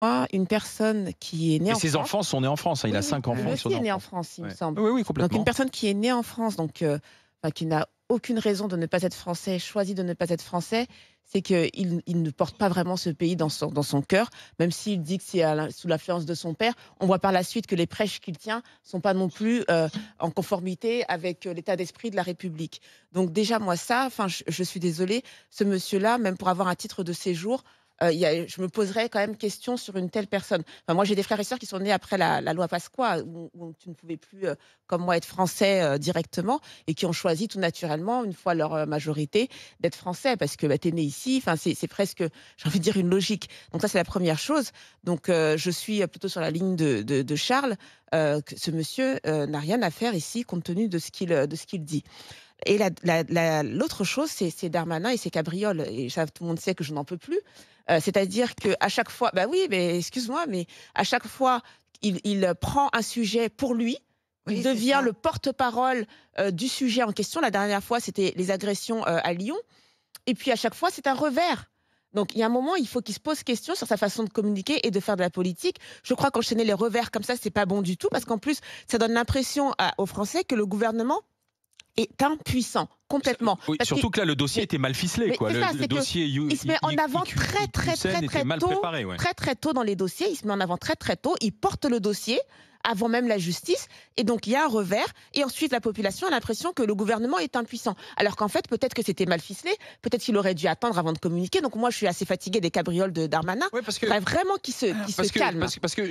Moi, une personne qui est née Mais en ses France. enfants sont nés en France, hein, il Oui, a oui, 5 lui enfants qui sont aussi nés est en né en France. France, il me Ouais. semble. Oui, oui, Donc une complètement. personne qui est née en France, donc enfin qui n'a aucune raison de ne pas être français, choisit de ne pas être français, c'est qu'il ne porte pas vraiment ce pays dans son cœur, même s'il dit que c'est sous l'influence de son père. On voit par la suite que les prêches qu'il tient sont pas non plus en conformité avec l'état d'esprit de la République. Donc déjà moi ça, enfin je suis désolée, ce monsieur-là, même pour avoir un titre de séjour, je me poserais quand même question sur une telle personne. Enfin, moi, j'ai des frères et sœurs qui sont nés après la loi Pasqua, où tu ne pouvais plus, comme moi, être français directement, et qui ont choisi tout naturellement, une fois leur majorité, d'être français parce que bah, tu es né ici. Enfin, c'est presque, j'ai envie de dire, une logique. Donc ça, c'est la première chose. Donc je suis plutôt sur la ligne de Charles, que ce monsieur n'a rien à faire ici compte tenu de ce qu'il dit. Et l'autre chose, c'est Darmanin et ses cabrioles, et ça, tout le monde sait que je n'en peux plus. C'est-à-dire qu'à chaque fois, bah oui, mais excuse-moi, mais à chaque fois, il prend un sujet pour lui, il Oui, c'est devient ça. le porte-parole du sujet en question. La dernière fois, c'était les agressions à Lyon, et puis à chaque fois, c'est un revers. Donc il y a un moment, il faut qu'il se pose question sur sa façon de communiquer et de faire de la politique. Je crois qu'enchaîner les revers comme ça, c'est pas bon du tout, parce qu'en plus, ça donne l'impression aux Français que le gouvernement est impuissant, complètement. Oui, Parce que surtout que là, le dossier mais était mal ficelé, mais quoi. c'est Le ça, le c'est que dossier il se met en avant très, très, très, Iqiyoussen était très mal tôt, préparé, ouais. très, très tôt dans les dossiers. Il se met en avant très, très tôt. Il porte le dossier avant même la justice, et donc il y a un revers, et ensuite la population a l'impression que le gouvernement est impuissant. Alors qu'en fait, peut-être que c'était mal ficelé, peut-être qu'il aurait dû attendre avant de communiquer. Donc moi, je suis assez fatiguée des cabrioles de Darmanin. Ouais, parce Il que faudrait vraiment qu'il se parce que calme. parce que parce que